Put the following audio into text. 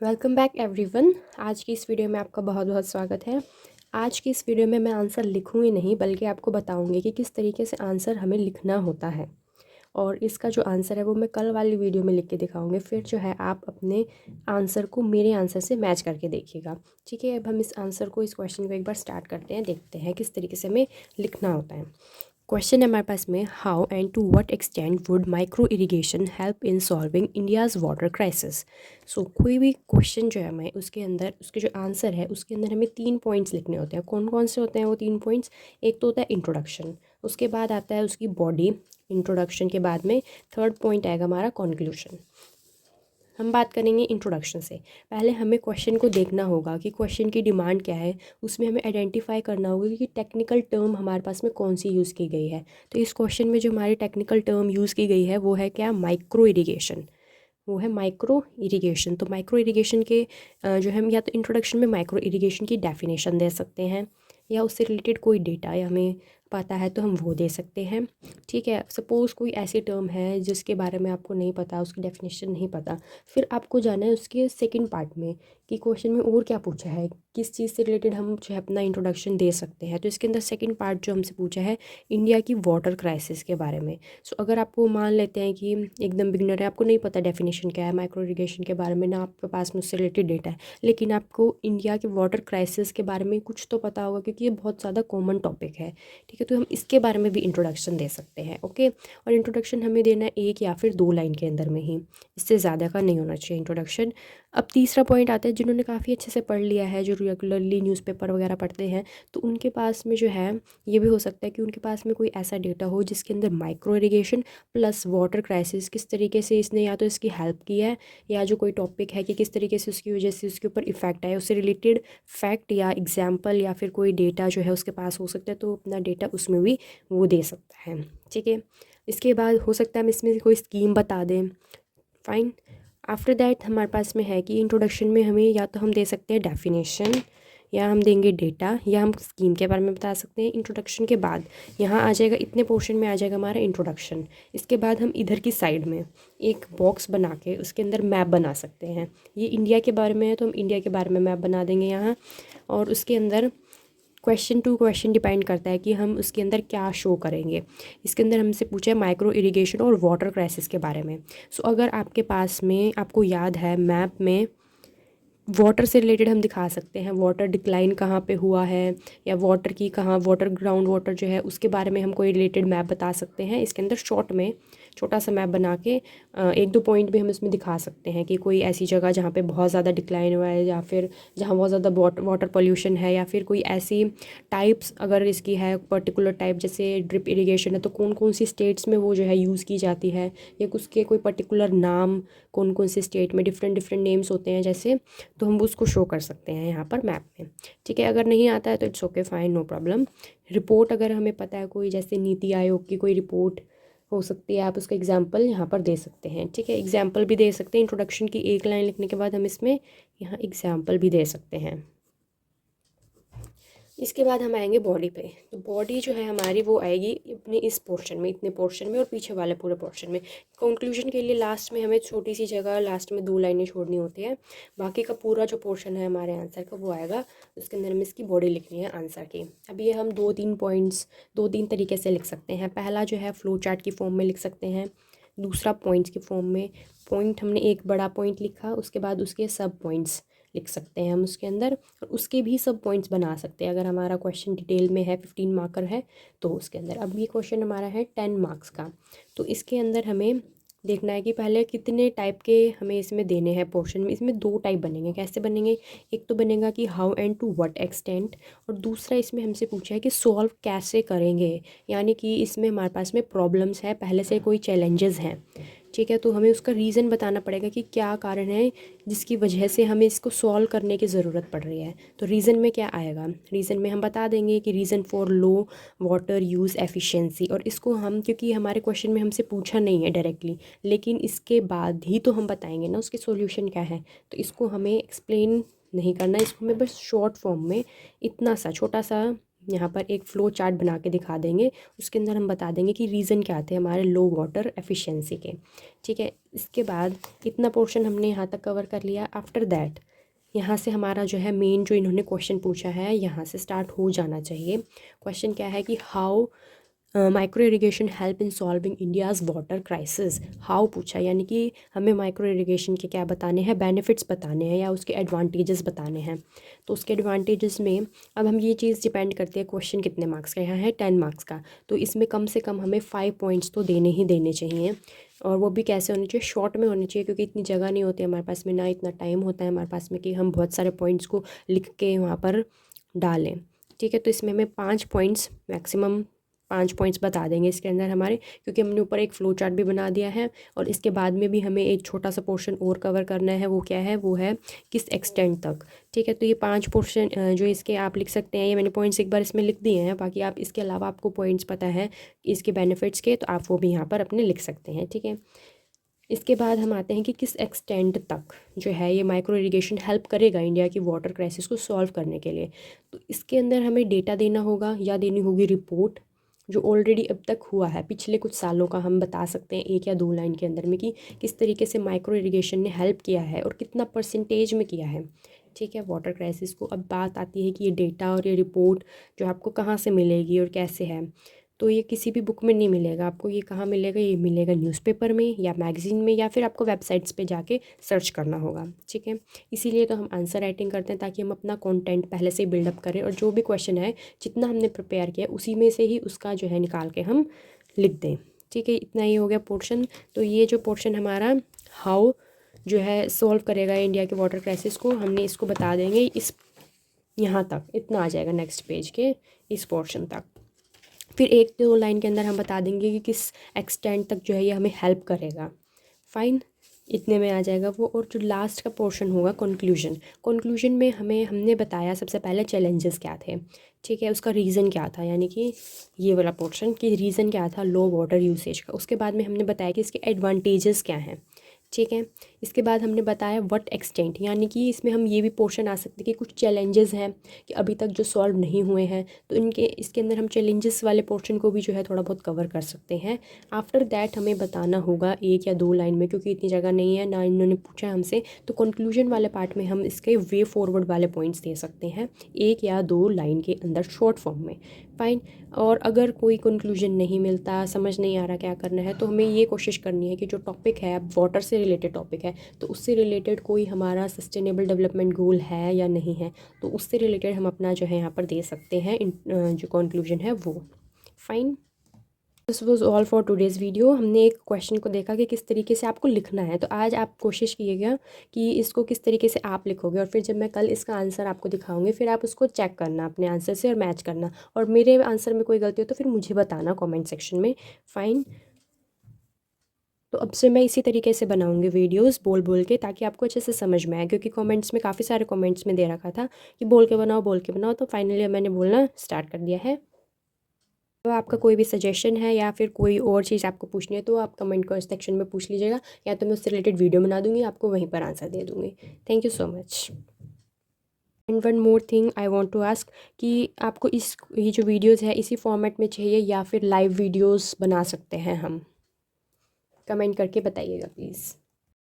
Welcome back everyone. आज की इस वीडियो में आपका बहुत बहुत स्वागत है। आज की इस वीडियो में मैं आंसर लिखूँगी नहीं बल्कि आपको बताऊँगी कि किस तरीके से आंसर हमें लिखना होता है। और इसका जो आंसर है वो मैं कल वाली वीडियो में लिख के दिखाऊँगी। फिर जो है आप अपने आंसर को मेरे आंसर से मैच करके देखिएगा। ठीक है, अब हम इस क्वेश्चन को एक बार स्टार्ट करते हैं, देखते हैं किस तरीके से हमें लिखना होता है। क्वेश्चन है हमारे पास में, how and to what extent would micro irrigation help in solving India's water crisis. So कोई भी क्वेश्चन जो है हमें उसके अंदर उसके जो आंसर है उसके अंदर हमें 3 पॉइंट्स लिखने होते हैं। कौन कौन से होते हैं वो 3 पॉइंट्स? एक तो होता है इंट्रोडक्शन, उसके बाद आता है उसकी बॉडी, इंट्रोडक्शन के बाद में थर्ड पॉइंट आएगा हमारा कंक्लूजन। हम बात करेंगे इंट्रोडक्शन से। पहले हमें क्वेश्चन को देखना होगा कि क्वेश्चन की डिमांड क्या है, उसमें हमें आइडेंटिफाई करना होगा कि टेक्निकल टर्म हमारे पास में कौन सी यूज़ की गई है। तो इस क्वेश्चन में जो हमारी टेक्निकल टर्म यूज़ की गई है वो है क्या? Micro irrigation. वो है माइक्रो इरिगेशन। तो माइक्रो इरिगेशन के जो हम या तो इंट्रोडक्शन में माइक्रो इरिगेशन की डेफिनेशन दे सकते हैं, या उससे रिलेटेड कोई डेटा या हमें पता है तो हम वो दे सकते हैं। ठीक है, सपोज़ कोई ऐसी टर्म है जिसके बारे में आपको नहीं पता, उसकी डेफिनेशन नहीं पता, फिर आपको जाना है उसके सेकंड पार्ट में कि क्वेश्चन में और क्या पूछा है, किस चीज़ से रिलेटेड हम जो है अपना इंट्रोडक्शन दे सकते हैं। तो इसके अंदर सेकंड पार्ट जो हमसे पूछा है इंडिया की वाटर क्राइसिस के बारे में। सो अगर आपको मान लेते हैं कि एकदम बिगनर है, आपको नहीं पता डेफिनेशन क्या है माइक्रो इरिगेशन के बारे में, ना आपके पास में उससे रिलेटेड डेटा है, लेकिन आपको इंडिया के वाटर क्राइसिस के बारे में कुछ तो पता होगा क्योंकि ये बहुत ज़्यादा कॉमन टॉपिक है। ठीक है, तो हम इसके बारे में भी इंट्रोडक्शन दे सकते हैं। ओके, और इंट्रोडक्शन हमें देना है 1 या फिर 2 लाइन के अंदर में ही, इससे ज़्यादा का नहीं होना चाहिए इंट्रोडक्शन। अब तीसरा पॉइंट आता है, जिन्होंने काफ़ी अच्छे से पढ़ लिया है, जो रेगुलरली न्यूज़पेपर वगैरह पढ़ते हैं, तो उनके पास में जो है ये भी हो सकता है कि उनके पास में कोई ऐसा डेटा हो जिसके अंदर micro irrigation plus water crisis किस तरीके से इसने या तो इसकी हेल्प की है, या जो कोई टॉपिक है कि किस तरीके से उसकी वजह से उसके ऊपर इफ़ेक्ट आया, उससे रिलेटेड फैक्ट या एग्जाम्पल या फिर कोई डेटा जो है उसके पास हो सकता है, तो अपना डेटा उसमें भी वो दे सकता है। ठीक है, इसके बाद हो सकता है हम इसमें कोई स्कीम बता दें। फाइन। आफ्टर दैट हमारे पास में है कि इंट्रोडक्शन में हमें या तो हम दे सकते हैं डेफिनेशन, या हम देंगे डेटा, या हम स्कीम के बारे में बता सकते हैं। इंट्रोडक्शन के बाद यहाँ आ जाएगा, इतने पोर्शन में आ जाएगा हमारा इंट्रोडक्शन। इसके बाद हम इधर की साइड में एक बॉक्स बना के उसके अंदर मैप बना सकते हैं। ये इंडिया के बारे में है तो हम इंडिया के बारे में मैप बना देंगे यहाँ। और उसके अंदर क्वेश्चन टू क्वेश्चन डिपेंड करता है कि हम उसके अंदर क्या शो करेंगे। इसके अंदर हमसे पूछा है माइक्रो इरिगेशन और वाटर क्राइसिस के बारे में। सो अगर आपके पास में आपको याद है मैप में वाटर से रिलेटेड हम दिखा सकते हैं वाटर डिक्लाइन कहाँ पे हुआ है, या वाटर की कहाँ वाटर ग्राउंड वाटर जो है उसके बारे में हम कोई रिलेटेड मैप बता सकते हैं। इसके अंदर शॉर्ट में छोटा सा मैप बना के 1-2 पॉइंट भी हम इसमें दिखा सकते हैं कि कोई ऐसी जगह जहाँ पे बहुत ज़्यादा डिक्लाइन हुआ है, या फिर जहाँ बहुत ज़्यादा वाटर पोल्यूशन है, या फिर कोई ऐसी टाइप्स अगर इसकी है पर्टिकुलर टाइप, जैसे ड्रिप इरिगेशन है तो कौन कौन सी स्टेट्स में वो जो है यूज़ की जाती है, या उसके कोई पर्टिकुलर नाम कौन कौन से स्टेट में डिफरेंट डिफरेंट नेम्स होते हैं जैसे, तो हम उसको शो कर सकते हैं यहाँ पर मैप में। ठीक है, अगर नहीं आता है तो it's okay, fine, no problem. Report अगर हमें पता है कोई, जैसे नीति आयोग की कोई रिपोर्ट हो सकती है, आप उसका एग्जाम्पल यहाँ पर दे सकते हैं। ठीक है, एग्जाम्पल भी दे सकते हैं। इंट्रोडक्शन की 1 लाइन लिखने के बाद हम इसमें यहाँ एग्जाम्पल भी दे सकते हैं। इसके बाद हम आएंगे बॉडी पे। तो बॉडी जो है हमारी वो आएगी अपने इस पोर्शन में, इतने पोर्शन में और पीछे वाले पूरे पोर्शन में। कंक्लूजन के लिए लास्ट में हमें छोटी सी जगह लास्ट में 2 लाइनें छोड़नी होती है। बाकी का पूरा जो पोर्शन है हमारे आंसर का वो आएगा, उसके अंदर हमें इसकी बॉडी लिखनी है आंसर की। अब ये हम 2-3 पॉइंट्स 2-3 तरीके से लिख सकते हैं। पहला जो है फ्लो चार्ट की फॉर्म में लिख सकते हैं, दूसरा पॉइंट्स की फॉर्म में। पॉइंट हमने एक बड़ा पॉइंट लिखा, उसके बाद उसके सब पॉइंट्स लिख सकते हैं हम उसके अंदर, और उसके भी सब पॉइंट्स बना सकते हैं। अगर हमारा क्वेश्चन डिटेल में है 15 मार्कर है तो उसके अंदर। अब ये क्वेश्चन हमारा है 10 मार्क्स का, तो इसके अंदर हमें देखना है कि पहले कितने टाइप के हमें इसमें देने हैं पोर्शन में। इसमें 2 टाइप बनेंगे। कैसे बनेंगे? एक तो बनेगा कि how and to what extent, और दूसरा इसमें हमसे पूछा है कि सॉल्व कैसे करेंगे, यानी कि इसमें हमारे पास में प्रॉब्लम्स है, पहले से कोई चैलेंजेस हैं। ठीक है, तो हमें उसका रीज़न बताना पड़ेगा कि क्या कारण है जिसकी वजह से हमें इसको सॉल्व करने की ज़रूरत पड़ रही है। तो रीज़न में क्या आएगा? रीज़न में हम बता देंगे कि reason for low water use efficiency, और इसको हम क्योंकि हमारे क्वेश्चन में हमसे पूछा नहीं है डायरेक्टली, लेकिन इसके बाद ही तो हम बताएंगे ना उसके सॉल्यूशन क्या है, तो इसको हमें एक्सप्लेन नहीं करना, इसको हमें बस शॉर्ट फॉर्म में इतना सा छोटा सा यहाँ पर एक फ़्लो चार्ट बना के दिखा देंगे। उसके अंदर हम बता देंगे कि रीज़न क्या थे हमारे लो वाटर एफिशिएंसी के। ठीक है, इसके बाद इतना पोर्शन हमने यहाँ तक कवर कर लिया। आफ्टर दैट यहाँ से हमारा जो है मेन जो इन्होंने क्वेश्चन पूछा है यहाँ से स्टार्ट हो जाना चाहिए। क्वेश्चन क्या है कि how micro irrigation help in solving India's water crisis. How पूछा, यानी कि हमें माइक्रो इरिगेशन के क्या बताने हैं, बेनिफिट्स बताने हैं या उसके एडवांटेजेस बताने हैं। तो उसके एडवांटेजेस में अब हम ये चीज़ डिपेंड करते हैं क्वेश्चन कितने मार्क्स का, यहाँ है 10 मार्क्स का, तो इसमें कम से कम हमें 5 पॉइंट्स तो देने ही देने चाहिए। और वो भी कैसे होने चाहिए, शॉर्ट में होने चाहिए, क्योंकि इतनी जगह नहीं होती हमारे पास में, ना इतना टाइम होता है हमारे पास में कि हम बहुत सारे पॉइंट्स को लिख के वहाँ पर डालें। ठीक है, तो इसमें हमें 5 पॉइंट्स मैक्सिमम 5 पॉइंट्स बता देंगे इसके अंदर हमारे, क्योंकि हमने ऊपर एक फ्लो चार्ट भी बना दिया है। और इसके बाद में भी हमें एक छोटा सा पोर्शन और कवर करना है, वो क्या है, वो है किस एक्सटेंट तक। ठीक है, तो ये 5 पोर्शन जो इसके आप लिख सकते हैं, ये मैंने पॉइंट्स एक बार इसमें लिख दिए हैं, बाकी आप इसके अलावा आपको पॉइंट्स पता है इसके बेनिफिट्स के, तो आप वो भी यहाँ पर अपने लिख सकते हैं। ठीक है, इसके बाद हम आते हैं कि किस एक्सटेंट तक जो है ये माइक्रो इरिगेशन हेल्प करेगा इंडिया की वाटर क्राइसिस को सॉल्व करने के लिए। तो इसके अंदर हमें डेटा देना होगा या देनी होगी रिपोर्ट जो ऑलरेडी अब तक हुआ है, पिछले कुछ सालों का हम बता सकते हैं 1 या 2 लाइन के अंदर में कि किस तरीके से माइक्रो इरिगेशन ने हेल्प किया है और कितना परसेंटेज में किया है। ठीक है, वाटर क्राइसिस को। अब बात आती है कि ये डेटा और ये रिपोर्ट जो आपको कहाँ से मिलेगी और कैसे है। तो ये किसी भी बुक में नहीं मिलेगा आपको, ये कहाँ मिलेगा, ये मिलेगा न्यूज़पेपर में या मैगज़ीन में या फिर आपको वेबसाइट्स पे जाके सर्च करना होगा। ठीक है, इसीलिए तो हम आंसर राइटिंग करते हैं ताकि हम अपना कंटेंट पहले से बिल्डअप करें और जो भी क्वेश्चन है जितना हमने प्रिपेयर किया उसी में से ही उसका जो है निकाल के हम लिख दें। ठीक है, इतना ही हो गया पोर्शन। तो ये जो पोर्शन हमारा हाउ जो है सॉल्व करेगा इंडिया के वाटर क्राइसिस को, हमने इसको बता देंगे इस यहाँ तक, इतना आ जाएगा नेक्स्ट पेज के इस पोर्शन तक। फिर 1-2 लाइन के अंदर हम बता देंगे कि किस एक्सटेंट तक जो है ये हमें हेल्प करेगा। फाइन, इतने में आ जाएगा वो। और जो लास्ट का पोर्शन होगा कंक्लूजन, कंक्लूजन में हमने बताया सबसे पहले चैलेंजेस क्या थे। ठीक है, उसका रीज़न क्या था, यानी कि ये वाला पोर्शन कि रीज़न क्या था लो वाटर यूसेज का। उसके बाद में हमने बताया कि इसके एडवांटेजेस क्या हैं। ठीक है, इसके बाद हमने बताया व्हाट एक्सटेंट, यानी कि इसमें हम ये भी पोर्शन आ सकते हैं कि कुछ चैलेंजेस हैं कि अभी तक जो सॉल्व नहीं हुए हैं, तो इसके अंदर हम चैलेंजेस वाले पोर्शन को भी जो है थोड़ा बहुत कवर कर सकते हैं। आफ्टर दैट हमें बताना होगा 1 या 2 लाइन में, क्योंकि इतनी जगह नहीं है ना इन्होंने पूछा है हमसे, तो कंक्लूजन वाले पार्ट में हम इसके वे फॉरवर्ड वाले पॉइंट्स दे सकते हैं 1 या 2 लाइन के अंदर शॉर्ट फॉर्म में। फाइन, और अगर कोई कंक्लूजन नहीं मिलता, समझ नहीं आ रहा क्या करना है, तो हमें ये कोशिश करनी है कि जो टॉपिक है वाटर से रिलेटेड टॉपिक है, तो उससे रिलेटेड कोई हमारा सस्टेनेबल डेवलपमेंट गोल है या नहीं है, तो उससे रिलेटेड हम अपना जो है यहाँ पर दे सकते हैं जो कंक्लूजन है वो। Fine, this was all for today's video. हमने एक क्वेश्चन को देखा कि किस तरीके से आपको लिखना है, तो आज आप कोशिश कीजिएगा कि इसको किस तरीके से आप लिखोगे, और फिर जब मैं कल इसका आंसर आपको दिखाऊंगी फिर आप उसको चेक करना अपने आंसर से और मैच करना, और मेरे आंसर में कोई गलती हो तो फिर मुझे बताना कमेंट सेक्शन में। फाइन, तो अब से मैं इसी तरीके से बनाऊंगी वीडियोस बोल बोल के, ताकि आपको अच्छे से समझ में आए, क्योंकि कमेंट्स में काफ़ी सारे कमेंट्स में दे रखा था कि बोल के बनाओ बोल के बनाओ, तो फाइनली मैंने बोलना स्टार्ट कर दिया है। तो आपका कोई भी सजेशन है या फिर कोई और चीज़ आपको पूछनी है तो आप कमेंट को सेक्शन में पूछ लीजिएगा, या तो मैं उससे रिलेटेड वीडियो बना दूँगी, आपको वहीं पर आंसर दे दूँगी। Thank you so much. And one more thing I want to ask कि आपको ये जो वीडियोज़ है इसी फॉर्मेट में चाहिए या फिर लाइव वीडियोज़ बना सकते हैं हम, कमेंट करके बताइएगा प्लीज़।